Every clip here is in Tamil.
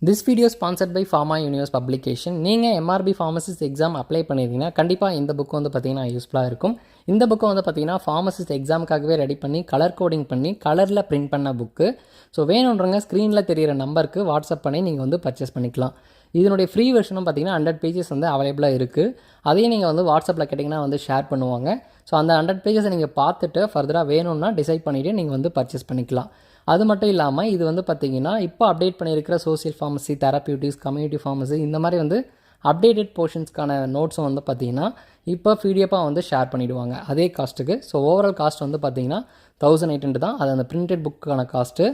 This video sponsored by pharma universe publication. நீங்கள் எம்ஆர்பி ஃபார்மசிஸ்ட் எக்ஸாம் அப்ளை பண்ணியிருந்தீங்கன்னா கண்டிப்பாக இந்த புக்கு வந்து பார்த்திங்கன்னா யூஸ்ஃபுல்லாக இருக்கும். இந்த புக்கு வந்து பார்த்திங்கன்னா ஃபார்மசிஸ்ட் எக்ஸாமுக்காகவே ரெடி பண்ணி கலர் கோடிங் பண்ணி கலரில் பிரிண்ட் பண்ண புக்கு. ஸோ வேணுன்றவங்க ஸ்க்ரீனில் தெரிகிற நம்பருக்கு வாட்ஸ்அப் பண்ணி நீங்கள் வந்து பர்ச்சேஸ் பண்ணிக்கலாம். இதனுடைய ஃப்ரீ வெர்ஷனும் பார்த்திங்கன்னா 100 பேஜஸ் வந்து அவைலபிளாக இருக்குது. அதையும் நீங்கள் வந்து வாட்ஸ்அப்பில் கேட்டிங்கன்னா வந்து ஷேர் பண்ணுவாங்க. ஸோ அந்த 100 பேஜஸை நீங்கள் பார்த்துட்டு ஃபர்தராக வேணும்னா டிசைட் பண்ணிவிட்டு நீங்கள் வந்து பர்ச்சேஸ் பண்ணிக்கலாம். அது மட்டும் இல்லாமல் இது வந்து பார்த்திங்கன்னா இப்போ அப்டேட் பண்ணியிருக்கிற social pharmacy, therapeutics, community pharmacy இந்த மாதிரி வந்து அப்டேட்டட் போர்ஷன்ஸ்க்கான நோட்ஸும் வந்து பார்த்திங்கன்னா இப்போ பிடிஎஃபாக வந்து ஷேர் பண்ணிவிடுவாங்க அதே காஸ்ட்டுக்கு. ஸோ ஓவரால் காஸ்ட் வந்து பார்த்திங்கன்னா 1800 தான். அது அந்த பிரிண்டட் புக்கான காஸ்ட்டு.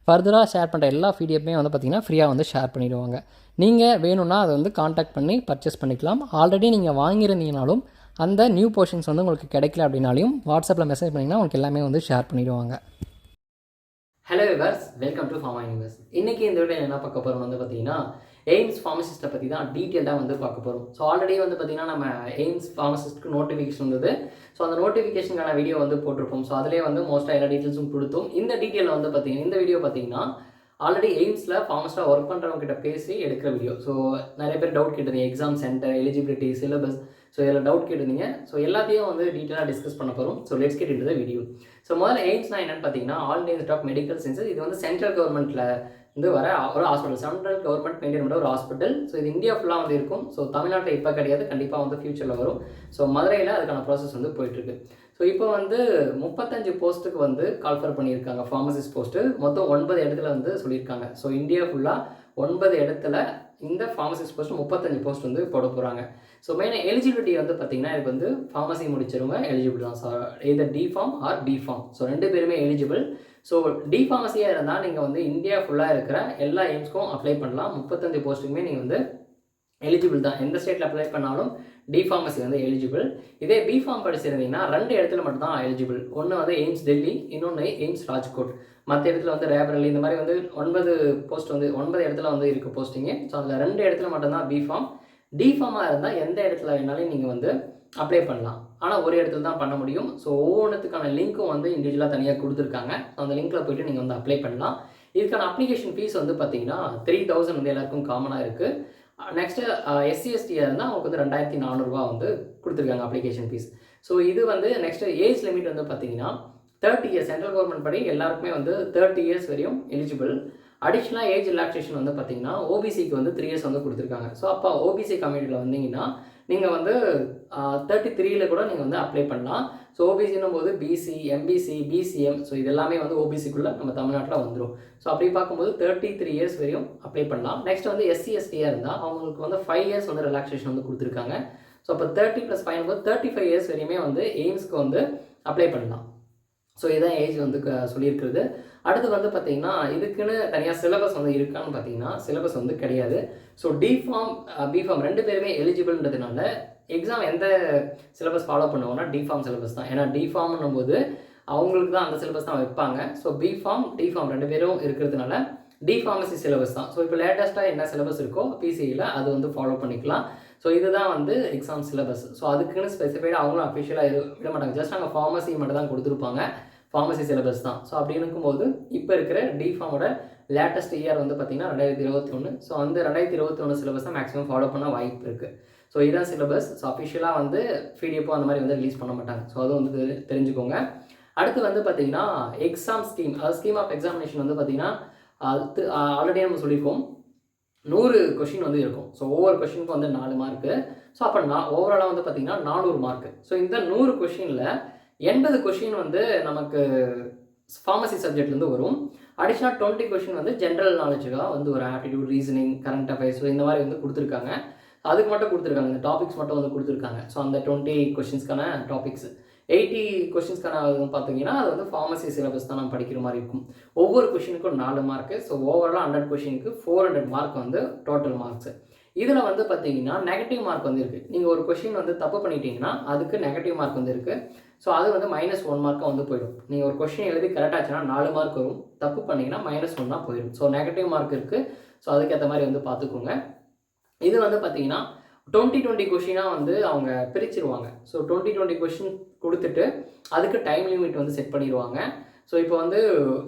ஃபர்தராக ஷேர் பண்ணுற எல்லா பிடிஎஃப்மே வந்து பார்த்திங்கன்னா ஃப்ரீயாக வந்து ஷேர் பண்ணிவிடுவாங்க. நீங்கள் வேணும்னா அதை வந்து காண்டாக்ட் பண்ணி பர்ச்சேஸ் பண்ணிக்கலாம். ஆல்ரெடி நீங்கள் வாங்கியிருந்தீங்கனாலும் அந்த நியூ போர்ஷன்ஸ் வந்து உங்களுக்கு கிடைக்கல அப்படின்னாலையும் வாட்ஸ்அப்பில் மெசேஜ் பண்ணிங்கன்னா உங்களுக்கு எல்லாமே வந்து ஷேர் பண்ணிவிடுவாங்க. Hello viewers, welcome to pharma universe. இன்றைக்கி இந்த வீடியோ என்ன பார்க்க போகிறோம் வந்து பார்த்திங்கன்னா எய்ம்ஸ் ஃபார்மசிஸ்ட்டை பற்றி தான் டீட்டெயிலாக வந்து பார்க்க போகிறோம். ஸோ ஆல்ரெடி வந்து பார்த்திங்கன்னா நம்ம எய்ம்ஸ் ஃபார்மசிஸ்ட்டுக்கு நோட்டிஃபிகேஷன் வந்தது. ஸோ அந்த நோட்டிஃபிகேஷனுக்கான வீடியோ வந்து போட்டிருப்போம். ஸோ அதிலே வந்து மோஸ்ட்டாக எல்லா டீட்டெயில்ஸும் கொடுத்தோம். இந்த டீட்டெயிலில் வந்து பார்த்திங்கன்னா இந்த வீடியோ பார்த்திங்கன்னா ஆல்ரெடி எய்ம்ஸில் ஃபார்மஸ்ட்டாக ஒர்க் பண்ணுறவங்க கிட்ட பேசி எடுக்கிற வீடியோ. ஸோ நிறைய பேர் டவுட் கேட்டிருந்தீங்க, exam centre, eligibility, syllabus, so இதில் டவுட் கேட்டிருந்தீங்க. ஸோ எல்லாத்தையும் வந்து டீட்டெயிலாக டிஸ்கஸ் பண்ண போகிறோம். So let's get into the video. So முதல்ல எய்ம்ஸ்னால் என்னென்னு பார்த்தீங்கன்னா all India institute of medical sciences. இது வந்து சென்ட்ரல் கவர்மெண்ட்டில் வந்து வர ஒரு ஹாஸ்பிட்டல், சென்ட்ரல் கவர்மெண்ட் மெயின்டைன் பண்ணுற ஒரு ஹாஸ்பிட்டல். ஸோ இது இந்தியா ஃபுல்லாக வந்து இருக்கும். ஸோ தமிழ்நாட்டில் இப்போ கிடையாது, கண்டிப்பாக வந்து ஃபியூச்சரில் வரும். ஸோ மதுரையில் அதுக்கான ப்ராசஸ் வந்து போயிட்டுருக்கு. ஸோ இப்போ வந்து 35 போஸ்ட்டுக்கு வந்து கால்ஃபர் பண்ணியிருக்காங்க, ஃபார்மசிஸ்ட் போஸ்ட்டு. மொத்தம் 9 இடத்துல வந்து சொல்லியிருக்காங்க. ஸோ இந்தியா ஃபுல்லாக 9 இடத்துல இந்த ஃபார்மசிஸ்ட் போஸ்ட் 35 போஸ்ட் வந்து போட போகிறாங்க. ஸோ மெயினாக எலிஜிபிலிட்டி வந்து பார்த்திங்கன்னா இதுக்கு வந்து ஃபார்மசி முடிச்சிருவங்க எலிஜிபிள் தான். So either D Pharm or B Pharm. So 2 பேருமே எலிஜிபிள். ஸோ டி ஃபார்மசியாக இருந்தால் நீங்கள் வந்து இந்தியா ஃபுல்லாக இருக்கிற எல்லா எய்ம்ஸ்க்கும் அப்ளை பண்ணலாம். 35 போஸ்ட்டுக்குமே நீங்கள் வந்து எலிஜிபிள் தான். எந்த ஸ்டேட்டில் அப்ளை பண்ணாலும் டி ஃபார்மசி வந்து எலிஜிபிள். இதே பி ஃபார்ம் படிச்சிருந்தீங்கன்னா 2 இடத்துல மட்டும்தான் எலிஜிபிள். ஒன்று வந்து எய்ம்ஸ் டெல்லி, இன்னொன்று எய்ம்ஸ் ராஜ்கோட். மற்ற இடத்துல வந்து ரேபரலி இந்த மாதிரி வந்து 9 போஸ்ட் வந்து 9 இடத்துல வந்து இருக்குது போஸ்டிங்கு. ஸோ அதில் 2 இடத்துல மட்டும்தான் பி ஃபார்ம். டி ஃபார்மாக இருந்தால் எந்த இடத்துல வேணாலும் நீங்கள் வந்து அப்ளை பண்ணலாம். ஆனால் ஒரு இடத்துல தான் பண்ண முடியும். ஸோ ஒவ்வொன்றுத்துக்கான லிங்க்கும் வந்து இண்டிவிஜுவலாக தனியாக கொடுத்துருக்காங்க. ஸோ அந்த லிங்க்கில் போய்ட்டு நீங்கள் வந்து அப்ளை பண்ணலாம். இதுக்கான அப்ளிகேஷன் ஃபீஸ் வந்து பார்த்தீங்கன்னா 3000 வந்து எல்லாருக்கும் காமனாக இருக்குது. நெக்ஸ்ட்டு எஸ்சி எஸ்டியாக இருந்தால் அவங்களுக்கு வந்து 2400 வந்து கொடுத்துருக்காங்க அப்ளிகேஷன் ஃபீஸ். ஸோ இது வந்து நெக்ஸ்ட்டு ஏஜ் லிமிட் வந்து பார்த்தீங்கன்னா 30 இயர்ஸ். சென்ட்ரல் கவர்மெண்ட் படி எல்லாருக்குமே வந்து 30 இயர்ஸ் வரையும் எலிஜிபிள். அடிஷ்னலாக ஏஜ் ரிலாக்ஸேஷன் வந்து பார்த்தீங்கன்னா ஓபிசிக்கு வந்து 3 இயர்ஸ் வந்து கொடுத்துருக்காங்க. ஸோ அப்போ ஓபிசி கம்யூனிட்டியில் வந்தீங்கன்னா நீங்கள் வந்து 33ல் கூட நீங்கள் வந்து அப்ளை பண்ணலாம். ஸோ ஓபிசின்னும் போது பிசி, எம்பிசி, பிசிஎம், ஸோ இது எல்லாமே வந்து ஓபிசிக்குள்ளே நம்ம தமிழ்நாட்டில் வந்துடும். ஸோ அப்படி பார்க்கும்போது 33 இயர்ஸ் வரையும் அப்ளை பண்ணலாம். நெக்ஸ்ட் வந்து எஸ்சி எஸ்டியாக இருந்தால் அவங்களுக்கு வந்து 5 இயர்ஸ் வந்து ரிலாக்ஸேஷன் வந்து கொடுத்துருக்காங்க. ஸோ அப்போ 30 + 5 போது 35 இயர்ஸ் வரையுமே வந்து எய்ம்ஸ்க்கு வந்து அப்ளை பண்ணலாம். ஸோ இதுதான் ஏஜ் வந்து சொல்லியிருக்கிறது. அடுத்து வந்து பார்த்திங்கன்னா இதுக்குன்னு தனியாக சிலபஸ் வந்து இருக்கான்னு பார்த்தீங்கன்னா சிலபஸ் வந்து கிடையாது. So D Pharm, B Pharm 2 பேருமே எலிஜிபிள்ன்றதுனால எக்ஸாம் எந்த சிலபஸ் ஃபாலோ பண்ணுவாங்கன்னா டி ஃபார்ம் சிலபஸ் தான். ஏன்னா டி ஃபார்ம்னும் போது அவங்களுக்கு தான் அந்த சிலபஸ் தான் வைப்பாங்க. So B Pharm, D Pharm 2 பேரும் இருக்கிறதுனால டி ஃபார்மசி சிலபஸ் தான். ஸோ இப்போ லேட்டஸ்ட்டாக என்ன சிலபஸ் இருக்கோ பிசியில் அது வந்து ஃபாலோ பண்ணிக்கலாம். ஸோ இதுதான் வந்து எக்ஸாம் சிலபஸ். ஸோ அதுக்குன்னு ஸ்பெசிஃபைடாக அவங்களும் அஃபிஷியலாக விட மாட்டாங்க. ஜஸ்ட் நாங்கள் ஃபார்மசி மட்டும் தான் கொடுத்துருப்பாங்க. ஃபார்மசி சிலபஸ் தான். ஸோ அப்படி இருக்கும்போது இப்போ இருக்கிற டி ஃபார்மோட லேட்டஸ்ட் இயர் வந்து பார்த்திங்கன்னா 2021. ஸோ அந்த 2021 சிலபஸ் தான் மேக்ஸிமம் ஃபாலோ பண்ண வாய்ப்பு இருக்குது. ஸோ இதுதான் சிலபஸ். ஸோ அஃபிஷியலாக வந்து பிடிஎஃபோ அந்த மாதிரி வந்து ரிலீஸ் பண்ண மாட்டாங்க. ஸோ அதுவும் வந்து தெரிஞ்சுக்கோங்க. அடுத்து வந்து பார்த்திங்கன்னா எக்ஸாம் ஸ்கீம், அது ஸ்கீம் ஆஃப் எக்ஸாமினேஷன் வந்து பார்த்திங்கன்னா ஆல்ரெடி நம்ம சொல்லியிருக்கோம் 100 கொஷின் வந்து இருக்கும். ஸோ ஒவ்வொரு கொஷினுக்கும் வந்து 4 மார்க்கு. ஸோ அப்போ ஓவராலாக வந்து பார்த்திங்கன்னா 400 மார்க்கு. ஸோ இந்த 100 கொஷினில் 80 கொஷின் வந்து நமக்கு ஃபார்மசி சப்ஜெக்ட்லேருந்து வரும். அடிஷ்னலாக 20 கொஷின் வந்து ஜென்ரல் நாலேஜுக்காக வந்து ஒரு aptitude, reasoning, current affairs, so இந்த மாதிரி வந்து கொடுத்துருக்காங்க. அதுக்கு மட்டும் கொடுத்துருக்காங்க, இந்த டாபிக்ஸ் மட்டும் வந்து கொடுத்துருக்காங்க. ஸோ அந்த 20 கொஷின்ஸ்க்கான டாபிக்ஸ் 80 கொஷின்ஸ்க்கான பார்த்தீங்கன்னா அது வந்து ஃபார்மசி சிலபஸ் தான் நம்ம படிக்கிற மாதிரி இருக்கும். ஒவ்வொரு கொஷினுக்கும் 4 மார்க்கு. ஸோ ஓவராலாக 100 கொஷினுக்கு 400 மார்க் வந்து டோட்டல் மார்க்ஸ். இதில் வந்து பார்த்தீங்கன்னா நெகட்டிவ் மார்க் வந்து இருக்குது. நீங்கள் ஒரு கொஷின் வந்து தப்பு பண்ணிட்டீங்கன்னா அதுக்கு நெகட்டிவ் மார்க் வந்து இருக்குது. ஸோ அது வந்து -1 மார்க்காக வந்து போயிடும். நீங்கள் ஒரு கொஷின் எழுதி கரெக்டாச்சுன்னா 4 மார்க் வரும். தப்பு பண்ணிங்கன்னா -1 போயிடும். ஸோ நெகட்டிவ் மார்க் இருக்குது. ஸோ அதுக்கேற்ற மாதிரி வந்து பார்த்துக்கோங்க. இது வந்து பார்த்தீங்கன்னா 20 கொஷினாக வந்து அவங்க பிரிச்சிருவாங்க. ஸோ 20 கொஷின் கொடுத்துட்டு அதுக்கு டைம் லிமிட் வந்து செட் பண்ணிடுவாங்க. ஸோ இப்போ வந்து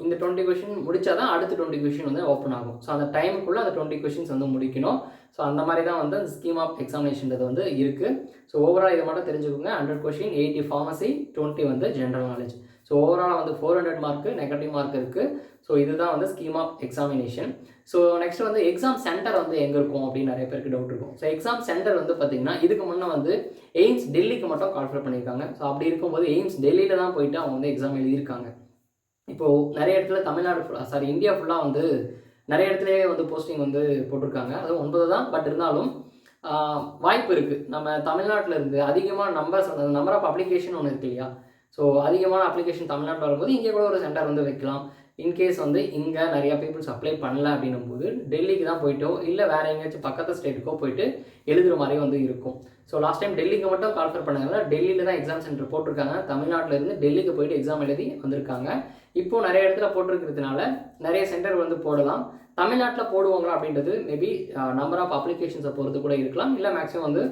இந்த 20 கொஷின் முடித்தா தான் அடுத்த 20 கொஷின் வந்து ஓப்பன் ஆகும். ஸோ அந்த டைமுக்குள்ளே அந்த 20 கொஷின்ஸ் வந்து முடிக்கணும். ஸோ அந்த மாதிரி தான் வந்து அந்த ஸ்கீம் ஆஃப் எக்ஸாமினேஷன்றது வந்து இருக்குது. ஸோ ஓவரால் இதை மட்டும் தெரிஞ்சுக்கோங்க. 100 கொஷின், 80 ஃபார்மசி, 20 வந்து ஜென்ரல் நாலேஜ். ஸோ ஓவராலாக வந்து 400 மார்க்கு, நெகட்டிவ் மார்க் இருக்குது. ஸோ இதுதான் வந்து scheme of examination. So next வந்து எக்ஸாம் சென்டர் வந்து எங்கே இருக்கும் அப்படின்னு நிறைய பேருக்கு டவுட் இருக்கும். ஸோ எக்ஸாம் சென்டர் வந்து பார்த்திங்கன்னா இதுக்கு முன்னே வந்து எய்ம்ஸ் டெல்லிக்கு மட்டும் கால்ஃபர் பண்ணியிருக்காங்க. ஸோ அப்படி இருக்கும்போது எய்ம்ஸ் டெல்லியில் தான் போயிட்டு அவங்க வந்து எக்ஸாம் எழுதியிருக்காங்க. இப்போது நிறைய இடத்துல தமிழ்நாடு இந்தியா ஃபுல்லாக வந்து நிறைய இடத்துலையே வந்து போஸ்டிங் வந்து போட்டிருக்காங்க. அது 9 தான். பட் இருந்தாலும் வாய்ப்பு இருக்குது. நம்ம தமிழ்நாட்டில் இருந்து அதிகமாக நம்பர் ஆஃப் அப்ளிகேஷன் ஒன்று இருக்கு இல்லையா? ஸோ அதிகமான அப்ளிகேஷன் தமிழ்நாட்டில் வரும்போது இங்கே கூட ஒரு சென்டர் வந்து வைக்கலாம். இன்கேஸ் வந்து இங்கே நிறையா பீப்புள்ஸ் அப்ளை பண்ணல அப்படின்னும் போது டெல்லிக்கு தான் போயிட்டோ இல்லை வேறு எங்கேயாச்சும் பக்கத்து ஸ்டேட்டுக்கோ போயிட்டு எழுதுகிற மாதிரி வந்து இருக்கும். ஸோ லாஸ்ட் டைம் டெல்லிக்கு மட்டும் கால்ஃபர் பண்ணாங்க. டெல்லியில் தான் எக்ஸாம் சென்டர் போட்டிருக்காங்க. தமிழ்நாட்டிலேருந்து டெல்லிக்கு போயிட்டு எக்ஸாம் எழுதி வந்திருக்காங்க. இப்போது நிறைய இடத்துல போட்டிருக்கிறதுனால நிறைய சென்டர் வந்து போடலாம். தமிழ்நாட்டில் போடுவாங்களா அப்படின்றது மேபி நம்பர் ஆஃப் அப்ளிகேஷன்ஸை பொறுத்து கூட இருக்கலாம். இல்லை மேக்ஸிமம் வந்து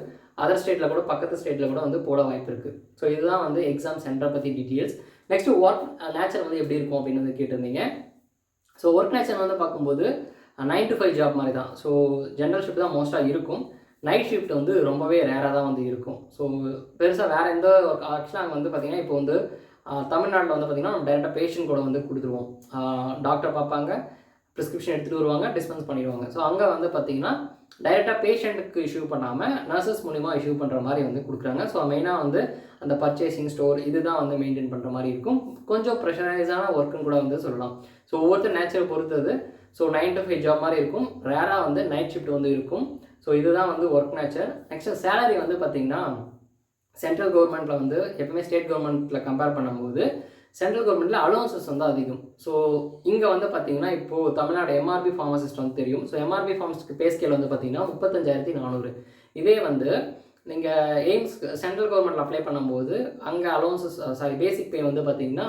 அதர் ஸ்டேட்டில் கூட பக்கத்து ஸ்டேட்டில் கூட வந்து போட வாய்ப்பு இருக்குது. ஸோ இதுதான் வந்து எக்ஸாம் சென்டரை பற்றி டீட்டெயில்ஸ். நெக்ஸ்ட்டு ஒர்க் நேச்சர் வந்து எப்படி இருக்கும் அப்படின்னு வந்து கேட்டிருந்தீங்க. ஸோ ஒர்க் நேச்சர் வந்து பார்க்கும்போது 9 to 5 ஜாப் மாதிரி தான். ஸோ ஜென்ரல் ஷிஃப்ட் தான் மோஸ்ட்டாக இருக்கும். நைட் ஷிஃப்ட் வந்து ரொம்பவே ரேராக தான் வந்து இருக்கும். ஸோ பெருசாக வேறு எந்த ஆக்சுவலாக அங்கே வந்து பார்த்திங்கன்னா இப்போ வந்து தமிழ்நாட்டில் வந்து பார்த்திங்கன்னா நம்ம டேரெக்டாக பேஷண்ட் கூட வந்து கொடுத்துருவோம். டாக்டர் பார்ப்பாங்க, ப்ரிஸ்கிரிப்ஷன் எடுத்துகிட்டு வருவாங்க, டிஸ்பென்ஸ் பண்ணிடுவாங்க. ஸோ அங்கே வந்து பார்த்திங்கன்னா டைரெக்டாக பேஷண்ட்டுக்கு இஷ்யூ பண்ணாமல் நர்சஸ் மூலிமா இஷ்யூ பண்ணுற மாதிரி வந்து கொடுக்குறாங்க. ஸோ மெயினாக வந்து அந்த பர்ச்சேசிங் ஸ்டோர் இதுதான் வந்து மெயின்டைன் பண்ணுற மாதிரி இருக்கும். கொஞ்சம் ப்ரெஷரைஸான ஒர்க்குன்னு கூட வந்து சொல்லலாம். ஸோ ஒவ்வொருத்தர் நேச்சரை பொறுத்தது. ஸோ 9 to 5 ஜாப் மாதிரி இருக்கும். ரேராக வந்து நைட் ஷிஃப்ட் வந்து இருக்கும். ஸோ இதுதான் வந்து ஒர்க் நேச்சர். நெக்ஸ்ட்டு சேலரி வந்து பார்த்திங்கன்னா சென்ட்ரல் கவர்மெண்ட்டில் வந்து எப்பவுமே ஸ்டேட் கவர்மெண்ட்டில் கம்பேர் பண்ணும்போது சென்ட்ரல் கவர்மெண்ட்டில் அலோவன்சஸ் வந்து அதிகம். ஸோ இங்கே வந்து பார்த்திங்கன்னா இப்போது தமிழ்நாடு எம்ஆர்பி ஃபார்மசிஸ்ட் வந்து தெரியும். ஸோ எம்ஆர்பி ஃபார்மசிஸ்ட்க்கு பே ஸ்கேல் வந்து பார்த்திங்கன்னா 35,400. இதே வந்து நீங்கள் எய்ம்ஸ் சென்ட்ரல் கவர்மெண்ட்டில் அப்ளை பண்ணும்போது அங்கே அலோவன்சஸ் பேசிக் பே வந்து பார்த்திங்கன்னா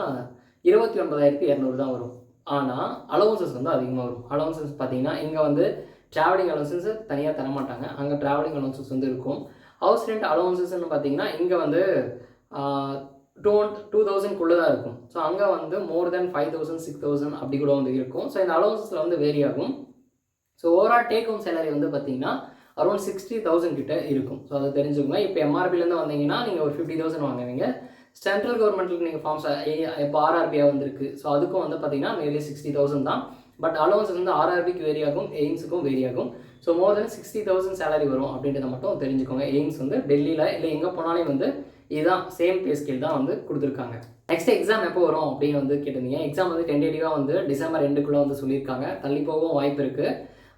29,200 தான் வரும். ஆனால் அலோவன்சஸ் வந்து அதிகமாக வரும். அலோவன்சஸ் பார்த்திங்கன்னா இங்கே வந்து ட்ராவலிங் அலோவன்சஸ் தனியாக தரமாட்டாங்க. அங்கே ட்ராவலிங் அலோவன்சஸ் வந்து இருக்கும். ஹவுஸ் ரெண்ட் அலோவன்சஸ்ன்னு பார்த்திங்கன்னா இங்கே வந்து 2,000 தான் இருக்கும். ஸோ அங்கே வந்து மோர் தென் 5,000 6,000 அப்படி கூட வந்து இருக்கும். ஸோ இந்த அலோவன்ஸில் வந்து வேரி ஆகும். So overall take home salary வந்து பார்த்திங்கன்னா அரௌண்ட் 60,000 கிட்ட இருக்கும். ஸோ அதை தெரிஞ்சுக்கோங்க. இப்போ எம்ஆர்பிலேருந்து வந்தீங்கன்னா நீங்கள் ஒரு 50,000 வாங்குவீங்க. சென்ட்ரல் கவர்மெண்ட்டில் நீங்கள் ஃபார்ம்ஸ் இப்போ ஆர்ஆர்பியாக வந்திருக்கு. ஸோ அதுக்கும் வந்து பார்த்திங்கன்னா நியர்லி 60,000 தான். பட் அலோவன்ஸ் வந்து ஆர்ஆர்பிக்கு வேரி ஆகும், எய்ம்ஸுக்கும் வேரி ஆகும். ஸோ மோர் தென் 60,000 சேலரி வரும் அப்படின்றத மட்டும் தெரிஞ்சுக்கோங்க. எய்ம்ஸ் வந்து டெல்லியில் இல்லை எங்கே போனாலும் வந்து இதுதான் சேம் பே ஸ்கேல் தான் வந்து கொடுத்துருக்காங்க. நெக்ஸ்ட் எக்ஸாம் எப்போ வரும் அப்படின்னு வந்து கேட்டிருந்தீங்க. எக்ஸாம் வந்து டென்டேட்டிவாக வந்து டிசம்பர் 2க்குள்ளே வந்து சொல்லியிருக்காங்க. தள்ளி போகவும் வாய்ப்பு இருக்குது.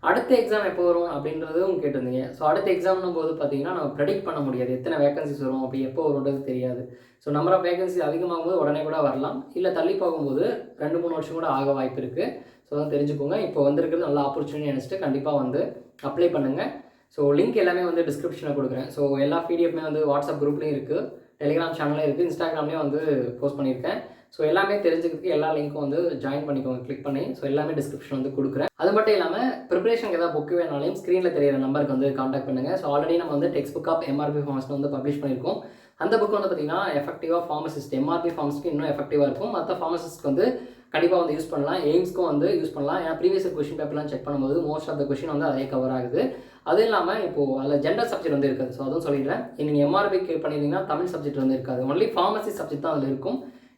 அடுத்த எக்ஸாம் எப்போ வரும் அப்படின்றதும் கேட்டிருந்தீங்க. ஸோ அடுத்த எக்ஸாம்னும் போது பார்த்திங்கன்னா நம்ம ப்ரெடிக்ட் பண்ண முடியாது. எத்தனை வேகன்சிஸ் வரும் அப்படி எப்போ வரும்ன்றது தெரியாது. ஸோ நம்பர் ஆஃப் வேகன்சி அதிகமாகும் போது உடனே கூட வரலாம். இல்லை தள்ளி போகும்போது 2-3 வருஷம் கூட ஆக வாய்ப்பு இருக்குது. ஸோ தான் தெரிஞ்சுக்கோங்க. இப்போ வந்திருக்கிறது நல்ல ஆப்பர்ச்சுனிட்டி நினச்சிட்டு கண்டிப்பாக வந்து அப்ளை பண்ணுங்கள். ஸோ லிங்க் எல்லாமே வந்து டிஸ்கிரிப்ஷனில் கொடுக்குறேன். ஸோ எல்லா பிடிஎஃப்மே வந்து வாட்ஸ்அப் குரூப்லேயும் இருக்குது, டெலிகிராம் சேனலே இருக்குது, இன்ஸ்டாகிராம்லேயும் வந்து போஸ்ட் பண்ணியிருக்கேன். ஸோ எல்லாமே தெரிஞ்சுக்கிறதுக்கு எல்லா லிங்க்கும் வந்து ஜாயின் பண்ணிக்கோங்க, கிளிக் பண்ணி. ஸோ எல்லாமே டிஸ்கிரிப்ஷன் வந்து கொடுக்குறேன். அது மட்டும் இல்லாமல் ப்ரிப்பரேஷனுக்கு ஏதாவது புக்கு வேணாலையும் ஸ்க்ரீனில் தெரியிற நம்பருக்கு வந்து காண்டாக்ட் பண்ணுங்கள். ஸோ ஆல்ரெடி நம்ம வந்து text book of MRB pharmacist வந்து பப்ளிஷ் பண்ணியிருக்கோம். அந்த புக் வந்து பார்த்திங்கன்னா எஃபெக்டிவாக ஃபார்மசிஸ்ட் எம்ஆர்பி ஃபார்மசிஸ்ட்க்கு இன்னும் எஃபெக்டிவாக இருக்கும். மற்ற ஃபார்மசிஸ்ட்க்கு வந்து கண்டிப்பாக வந்து யூஸ் பண்ணலாம். எய்ம்ஸ்க்கும் வந்து யூஸ் பண்ணலாம். ஏன்னா ப்ரீவியஸ் கொஷின் பேப்பர்லாம் செக் பண்ணும்போது மோஸ்ட் ஆஃப் த கொஷின் வந்து அதே கவர் ஆகுது. அதுவும் இல்லாமல் இப்போது அதில் ஜென்ரல் சப்ஜெக்ட் வந்து இருக்காது. ஸோ அதுவும் சொல்லிடுறேன். நீங்கள் எம்ஆர்பிக்கு பண்ணியிருந்தீங்கன்னா தமிழ் சப்ஜெக்ட் வந்து இருக்காது. ஒன்லி ஃபார்மசி சப்ஜெக்ட் தான் அதில் இருக்கும்.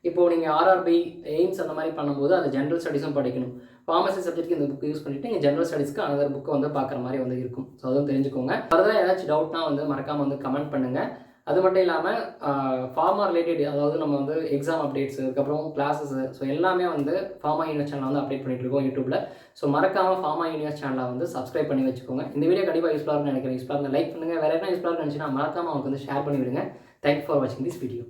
இப்போது நீங்கள் ஆர்ஆர்பி எய்ம்ஸ் அந்த மாதிரி பண்ணும்போது அது ஜென்ரல் ஸ்டடீஸும் படிக்கணும். ஃபார்மசி சப்ஜெக்ட்டுக்கு இந்த புக்கு யூஸ் பண்ணிவிட்டு நீங்கள் ஜென்ரல் ஸ்டடீஸ்க்கு அனதர் புக்கு வந்து பார்க்குற மாதிரி வந்து இருக்கும். ஸோ அதுவும் தெரிஞ்சுக்கோங்க. ஃபர்தராக ஏதாச்சும் டவுட்னா வந்து மறக்காமல் வந்து கமெண்ட் பண்ணுங்கள். அது மட்டும் இல்லாமல் ஃபார்மா ரிலேட்டட், அதாவது நம்ம வந்து எக்ஸாம் அப்டேட்ஸ், அதுக்கப்புறம் கிளாஸஸ், ஸோ எல்லாமே வந்து ஃபார்மா யூனிவர்ஸ் சேனலில் வந்து அப்டேட் பண்ணிட்டு இருக்கோம் யூடியூப்பில். ஸோ மறக்காமல் ஃபார்மா யூனிவர்ஸ் சேனலை வந்து சப்ஸ்கிரைப் பண்ணி வச்சுக்கோங்க. இந்த வீடியோ கண்டிப்பாக யூஸ்ஃபுல்லாக இருக்குன்னு நினைக்கிறேன். யூஸ்ஃபுல்லாக இருந்தால் லைக் பண்ணுங்கள். வேறு என்ன யூஸ்ஃபுல்லாக இருந்துச்சுன்னா மறக்காமல் அவங்களுக்கு வந்து ஷேர் பண்ணி விடுங்க. தேங்க்யூ ஃபார் வாட்சிங் திஸ் வீடியோ.